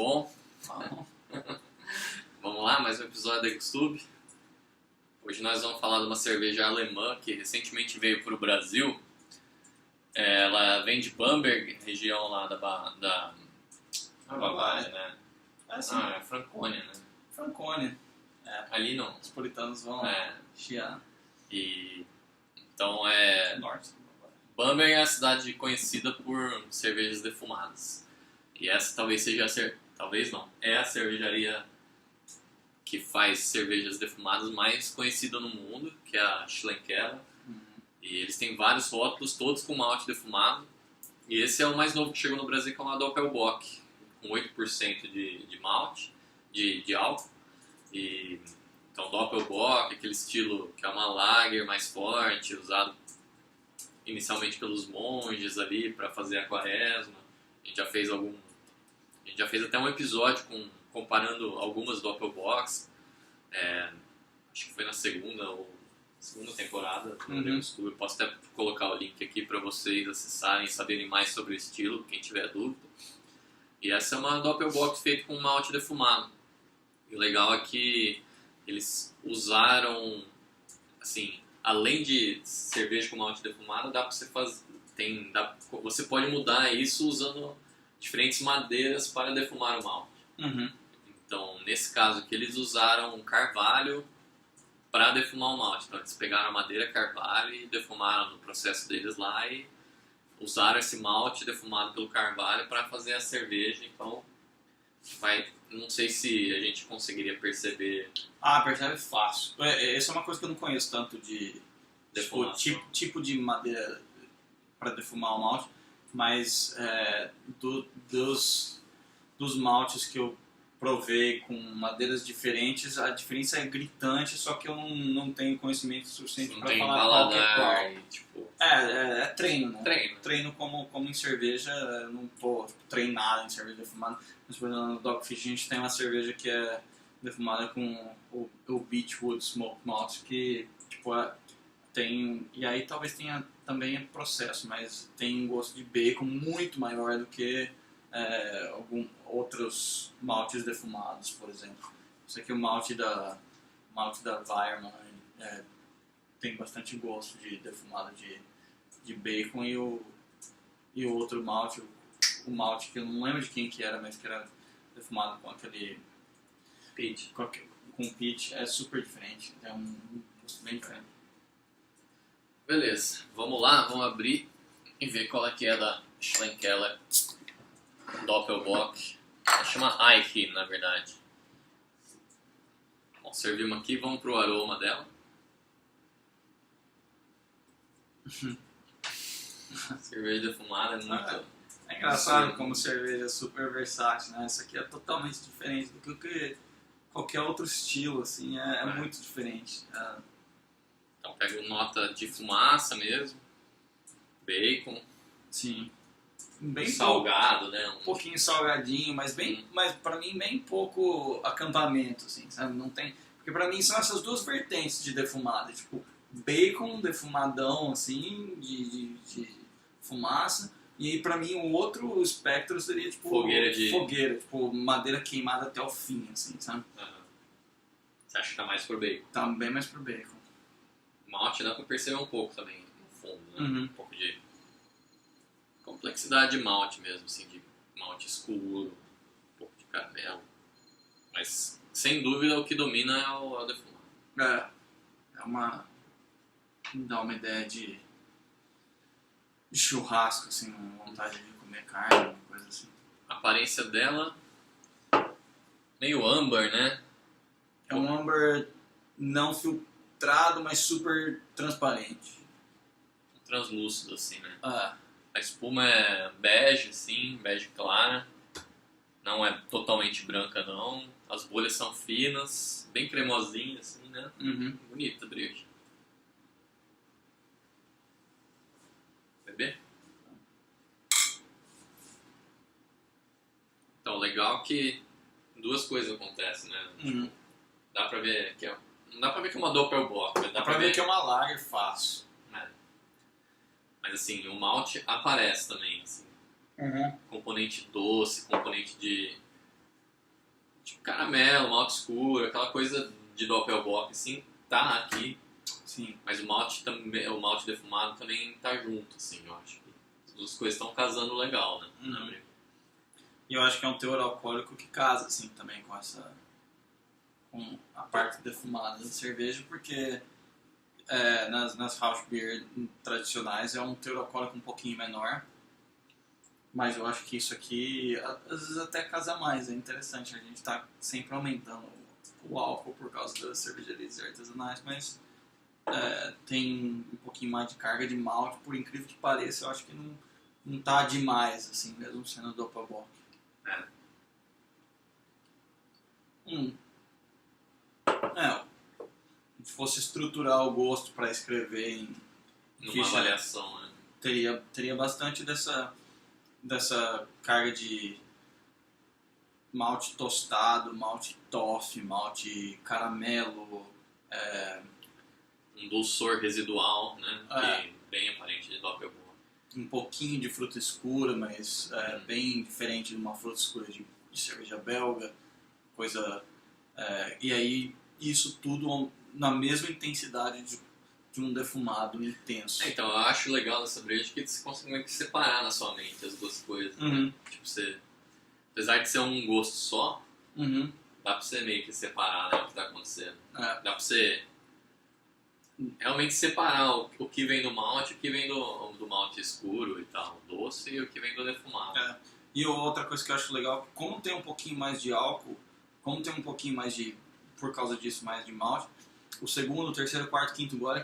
bom? Bom. Vamos lá, mais um episódio da Degustube. Hoje nós vamos falar de uma cerveja alemã que recentemente veio para o Brasil. Ela vem de Bamberg, região lá da Bavária, né? É Franconia, né? Franconia. Ali não. Os puritanos vão chiar. E então Norte. Bamberg é a cidade conhecida por cervejas defumadas. E essa talvez seja talvez não, é a cervejaria que faz cervejas defumadas mais conhecida no mundo, que é a Schlenkerla. E eles têm vários rótulos, todos com malte defumado. E esse é o mais novo que chegou no Brasil, que é uma Doppelbock, com 8% de malte, de álcool. Então Doppelbock, aquele estilo que é uma lager mais forte, usado inicialmente pelos monges ali para fazer a quaresma. A gente já fez até um episódio comparando algumas Doppelbocks. Acho que foi na segunda temporada do Degustube. Eu posso até colocar o link aqui para vocês acessarem e saberem mais sobre o estilo, quem tiver dúvida. E essa é uma Doppelbock feita com malte defumado. E o legal é que eles usaram, assim, além de cerveja com malte defumado, dá para você fazer, você pode mudar isso usando diferentes madeiras para defumar o malte. Então, nesse caso aqui, eles usaram carvalho para defumar o malte. Então, eles pegaram a madeira carvalho e defumaram no processo deles lá e usaram esse malte defumado pelo carvalho para fazer a cerveja. Então, não sei se a gente conseguiria perceber. Percebe fácil. Essa é uma coisa que eu não conheço tanto de tipo de madeira para defumar o malte, mas dos maltes que eu provei com madeiras diferentes, a diferença é gritante, só que eu não tenho conhecimento suficiente para falar qual que é qual. Tipo... É treino, né? Treino como em cerveja, eu não tô treinado em cerveja defumada. Mas, por exemplo, no Dogfish a gente tem uma cerveja que é defumada com o Beechwood Smoked Malt, que tipo, tem... E aí talvez tenha também processo, mas tem um gosto de bacon muito maior do que outros maltes defumados, por exemplo. Isso aqui, o malte da Weirmann tem bastante gosto de defumado de bacon, e o outro malte, o malte que eu não lembro de quem que era, mas que era defumado com aquele peat. Com peat, é super diferente, é um gosto bem diferente. Beleza, vamos lá, vamos abrir e ver qual é que é da Schlenkerla Doppelbock. Ela chama Eiche, na verdade. Bom, servimos aqui, vamos pro aroma dela. Cerveja defumada é muito... É engraçado como cerveja é super versátil, né? Essa aqui é totalmente diferente do que qualquer outro estilo, assim, é muito diferente. Então pega nota de fumaça mesmo, bacon, sim, bem salgado, né? Um pouquinho salgadinho, mas para mim bem pouco acampamento, assim, sabe? Não tem, porque para mim são essas duas vertentes de defumada, tipo bacon defumadão, assim, de fumaça. E aí, pra mim, o outro espectro seria, tipo... Fogueira, tipo, madeira queimada até o fim, assim, sabe? Você acha que tá mais pro bacon? Tá bem mais pro bacon. Malte dá pra perceber um pouco também, no fundo, né? Uhum. Um pouco de complexidade de malte mesmo, assim, de malte escuro, um pouco de caramelo. Mas, sem dúvida, o que domina é o defumado. Dá uma ideia de churrasco, assim, vontade de comer carne, uma coisa assim. A aparência dela, meio âmbar, né? É um âmbar não filtrado, mas super transparente. Translúcido, assim, né? A espuma é bege, assim, bege clara. Não é totalmente branca, não. As bolhas são finas, bem cremosinhas, assim, né? Bonita a breja. Beber? Então, legal que duas coisas acontecem, né? Tipo, dá pra ver que não dá pra ver que é uma Doppelbock, mas dá pra ver que é uma lager fácil. Mas assim, o malte aparece também, assim. Componente doce, componente de Tipo caramelo, malte escuro, aquela coisa de Doppelbock, assim, tá aqui. Sim. Mas o malte, também, o malte defumado também tá junto, assim, eu acho que as duas coisas estão casando legal, né? Uhum. E eu acho que é um teor alcoólico que casa, assim, também com essa... com a parte defumada da cerveja, porque nas house beer tradicionais é um teor alcoólico um pouquinho menor, mas eu acho que isso aqui às vezes até casa mais, é interessante, a gente está sempre aumentando o álcool por causa das cervejarias artesanais, mas tem um pouquinho mais de carga de malte, por incrível que pareça, eu acho que não tá demais, assim, mesmo sendo Doppelbock. É. Se fosse estruturar o gosto para escrever em Numa ficha, avaliação, né? teria bastante dessa carga de malte tostado, malte toffee, malte caramelo, Um dulçor residual, né? É. Que bem aparente de Doppelbock. um pouquinho de fruta escura, mas bem diferente de uma fruta escura de cerveja belga, coisa... e aí, isso tudo na mesma intensidade de um defumado intenso. Então, eu acho legal dessa breja que você consegue meio que separar na sua mente as duas coisas, né? Uhum. Tipo, você... Apesar de ser um gosto só, Uhum. dá pra você meio que separar, né, o que tá acontecendo. É. Dá pra você realmente separar o que vem do malte, o que vem do malte escuro e tal, doce, e o que vem do defumado. E outra coisa que eu acho legal, como tem um pouquinho mais de álcool, como tem um pouquinho mais de, por causa disso, mais de malte, o segundo, terceiro, quarto, quinto gole,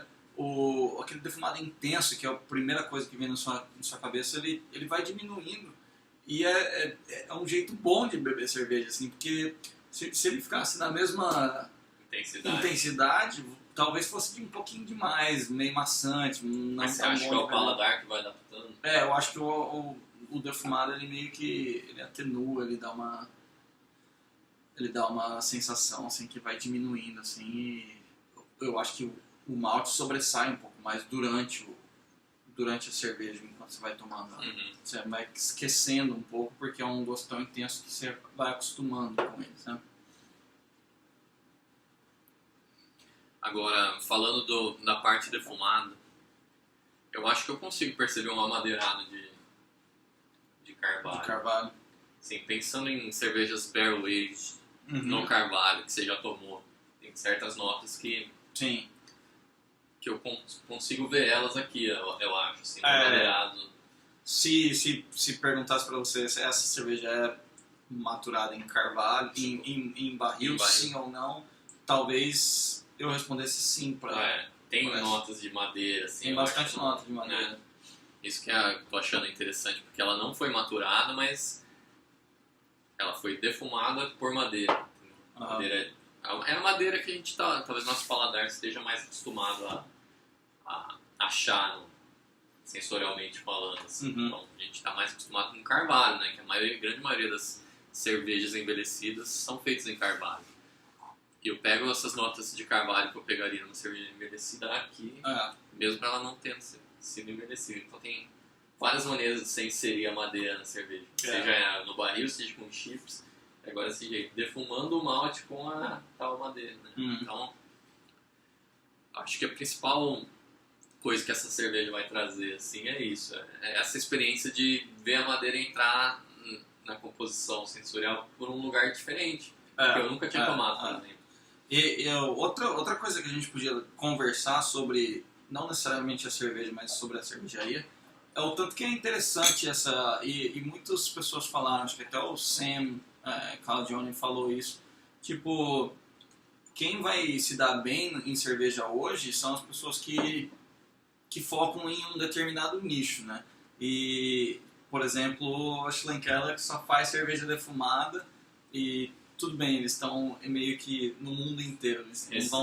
aquele defumado intenso, que é a primeira coisa que vem na sua cabeça, ele vai diminuindo. E é um jeito bom de beber cerveja, assim, porque se ele ficasse na mesma intensidade, talvez fosse um pouquinho demais, meio maçante. Mas você acha que é o paladar que vai adaptando? Eu acho que o defumado, ele meio que ele atenua, ele dá uma sensação, assim, que vai diminuindo, assim, e eu acho que o malte sobressai um pouco mais durante a cerveja, enquanto você vai tomando. Uhum. Você vai esquecendo um pouco, porque é um gosto tão intenso que você vai acostumando com ele, sabe? Agora, falando da parte defumada, eu acho que eu consigo perceber um amadeirado de carvalho. De carvalho. Sim, pensando em cervejas barrel aged no carvalho, que você já tomou, tem certas notas que Sim. eu consigo ver elas aqui, eu acho, assim, amadeirado. Se perguntasse pra você se essa cerveja é maturada em carvalho, em barril, sim ou não, talvez eu respondesse sim tem notas de madeira, assim. Tem bastante notas de madeira. Né? Isso que eu tô achando interessante, porque ela não foi maturada, mas ela foi defumada por madeira. Madeira é a madeira que a gente tá, talvez nosso paladar esteja mais acostumado a achar, sensorialmente falando. Assim. Então, a gente está mais acostumado com carvalho, né? Que a grande maioria das cervejas envelhecidas são feitas em carvalho. E eu pego essas notas de carvalho que eu pegaria numa cerveja envelhecida aqui, mesmo para ela não ter sido envelhecida. Então tem várias maneiras de você inserir a madeira na cerveja. Seja no barril, seja com chips. Agora desse jeito, defumando o malte com a tal madeira. Né? Então, acho que a principal coisa que essa cerveja vai trazer assim, é isso. É essa experiência de ver a madeira entrar na composição sensorial por um lugar diferente. Que eu nunca tinha tomado, por exemplo. E outra coisa que a gente podia conversar sobre, não necessariamente a cerveja, mas sobre a cervejaria, é o tanto que é interessante essa... E muitas pessoas falaram, acho que até o Sam Calagione falou isso, tipo, quem vai se dar bem em cerveja hoje são as pessoas que focam em um determinado nicho, né? E, por exemplo, a Schlenkerla só faz cerveja defumada e tudo bem, eles estão meio que no mundo inteiro, eles não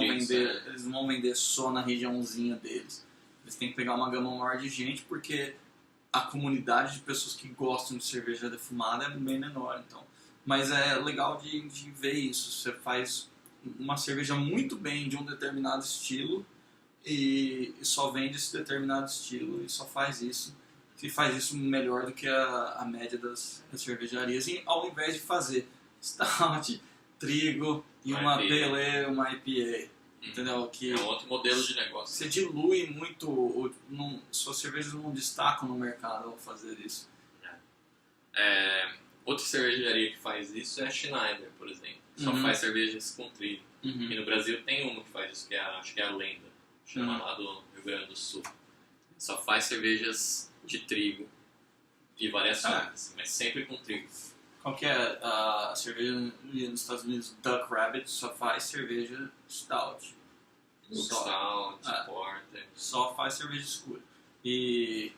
vão vender só na regiãozinha deles. Eles têm que pegar uma gama maior de gente porque a comunidade de pessoas que gostam de cerveja defumada é bem menor, então. Mas é legal de ver isso. Você faz uma cerveja muito bem de um determinado estilo e só vende esse determinado estilo e só faz isso. E faz isso melhor do que a média das cervejarias. E ao invés de fazer stout, trigo e Uma uma IPA. Pale Ale, uma IPA. Entendeu? Que É um outro modelo de negócio. você dilui muito, suas cervejas não destacam no mercado ao fazer isso. Outra cervejaria que faz isso é a Schneider, por exemplo. Só Uhum. faz cervejas com trigo. Uhum. E no Brasil tem uma que faz isso, acho que é a Lenda, chama Uhum. lá do Rio Grande do Sul. Só faz cervejas de trigo e variações, assim, mas sempre com trigo. Qual que é a cerveja nos Estados Unidos? Duck Rabbit só faz cerveja stout. Stout, Ah. Porter. Só faz cerveja escura. E,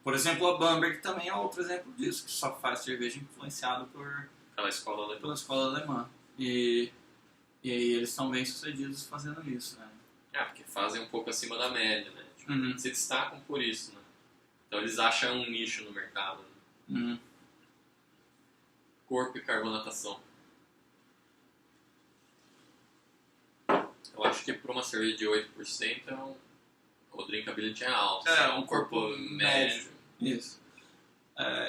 por exemplo, a Bamberg também é outro exemplo disso, que só faz cerveja influenciado Aquela escola alemã. pela escola alemã. E aí eles estão bem sucedidos fazendo isso, né? Porque fazem um pouco acima da média, né? Tipo, Uhum. se destacam por isso, né? Então eles acham um nicho no mercado. Né? Uhum. Corpo e carbonatação. Eu acho que para uma cerveja de 8% o drinkability é alto. É, assim, um corpo médio. Isso.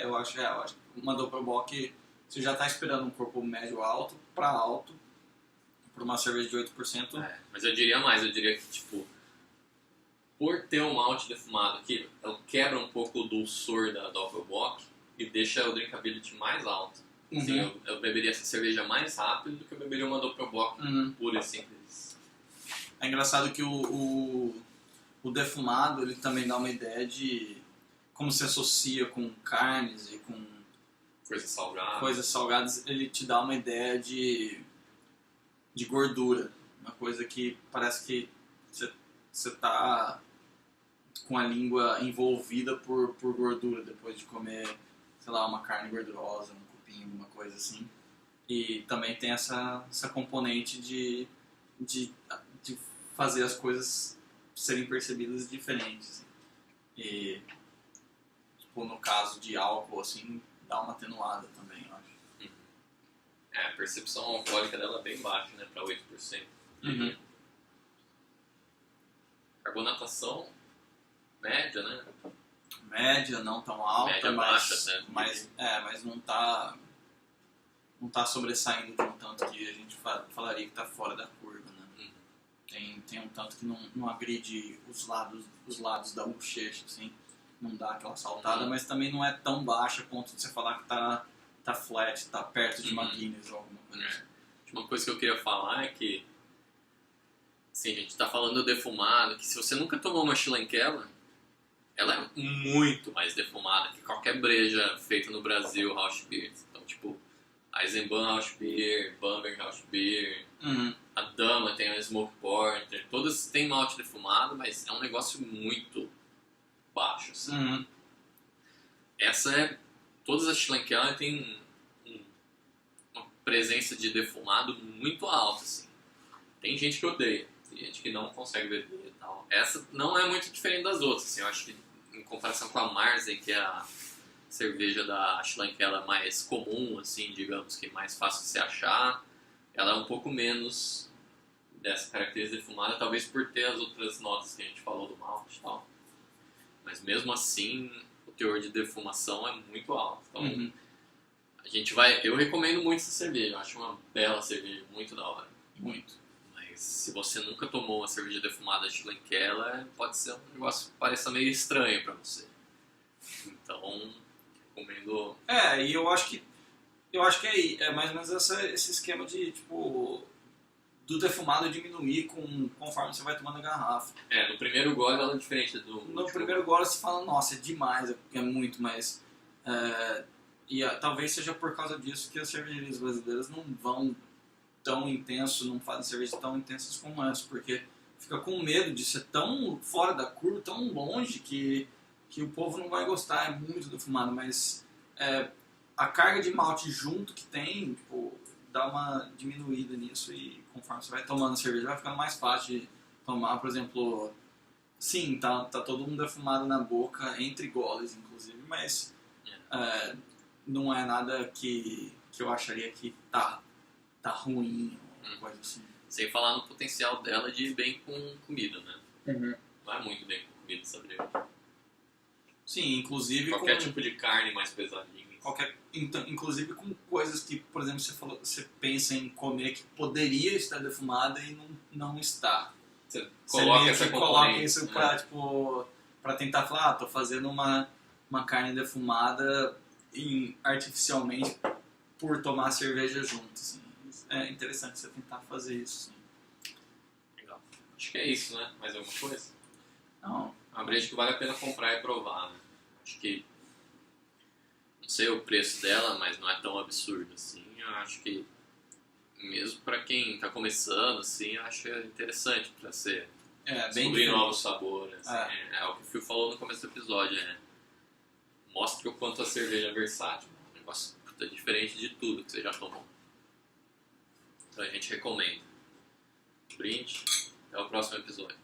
Eu acho que uma Doppelbock, você já está esperando um corpo médio alto, para uma cerveja de 8%. Mas eu diria mais, eu diria que, tipo, por ter um malte defumado aqui, ela quebra um pouco o dulçor da Doppelbock e deixa o drinkability mais alto. Assim, eu beberia essa cerveja mais rápido do que eu beberia uma Doppelbock pura e simples. É engraçado que o defumado, ele também dá uma ideia de como se associa com carnes e com coisas salgadas, ele te dá uma ideia de gordura. Uma coisa que parece que você tá com a língua envolvida por gordura depois de comer, sei lá, uma carne gordurosa, um cupim, alguma coisa assim. E também tem essa componente de fazer as coisas serem percebidas diferentes. E, tipo, no caso de álcool, assim, dá uma atenuada também, eu acho. A percepção alcoólica dela é bem baixa, né, para 8%. Carbonatação média, né? Média, não tão alta, Média mas, baixa, né? mas não tá sobressaindo de um tanto que a gente falaria que tá fora da curva, né? Tem um tanto que não agride os lados da bochecha, assim, não dá aquela saltada, mas também não é tão baixa a ponto de você falar que tá flat, tá perto de uma Guinness ou alguma coisa assim. Uma coisa que eu queria falar é que, assim, a gente tá falando defumado, que se você nunca tomou uma Schlenkerla, ela é muito mais defumada que qualquer breja feita no Brasil, House Beer. Então, tipo, Eisenbahn House Beer, Bamberg House Beer, a Dama tem a Smoke Porter, todas têm malte defumado, mas é um negócio muito baixo, assim. Todas as Schlenkerla têm uma presença de defumado muito alta, assim. Tem gente que odeia, tem gente que não consegue beber e tal. Essa não é muito diferente das outras, assim. Eu acho que em comparação com a Marzen, que é a cerveja da Schlenkerla mais comum, assim, digamos que mais fácil de se achar, ela é um pouco menos dessa característica defumada, talvez por ter as outras notas que a gente falou do malte e tal. Mas mesmo assim, o teor de defumação é muito alto. Então, eu recomendo muito essa cerveja, eu acho uma bela cerveja, muito da hora. Muito. Mas se você nunca tomou uma cerveja defumada Schlenkerla, pode ser um negócio que pareça meio estranho pra você. Então, recomendo... E eu acho que é mais ou menos esse esquema de, tipo, do defumado diminuir conforme você vai tomando a garrafa. No primeiro gole ela é diferente do... No primeiro gole você fala, nossa, é demais, é muito, mas... talvez seja por causa disso que as cervejarias brasileiras não vão tão intenso, não fazem cervejas tão intensas como essa, porque fica com medo de ser tão fora da curva, tão longe, que o povo não vai gostar, é muito defumado, mas a carga de malte junto que tem, tipo, dá uma diminuída nisso e conforme você vai tomando a cerveja vai ficando mais fácil de tomar, por exemplo, sim, tá todo mundo defumado na boca, entre goles inclusive, mas não é nada que eu acharia que tá ruim, ou coisa assim. Sem falar no potencial dela de ir bem com comida, né? Vai muito bem com comida, sabe? Sim, inclusive qualquer tipo de carne mais pesadinha. inclusive com coisas que, por exemplo, você falou, você pensa em comer que poderia estar defumada e não está. Você coloca meio essa que coloca componente, isso né? pra, tipo, pra tentar falar, tô fazendo uma carne defumada artificialmente por tomar cerveja junto, assim. É interessante você tentar fazer isso, assim. Legal. Acho que é isso, né? Mais alguma coisa? Não, Uma breja que vale a pena comprar e provar, né? Acho que... Não sei o preço dela, mas não é tão absurdo assim. Eu acho que mesmo pra quem tá começando, assim, eu acho interessante pra você bem descobrir diferente. novos sabores. Assim. É o que o Phil falou no começo do episódio, né? Mostre o quanto a cerveja é versátil. Um negócio puta, diferente de tudo que você já tomou. Então a gente recomenda. Brinde. Até o próximo episódio.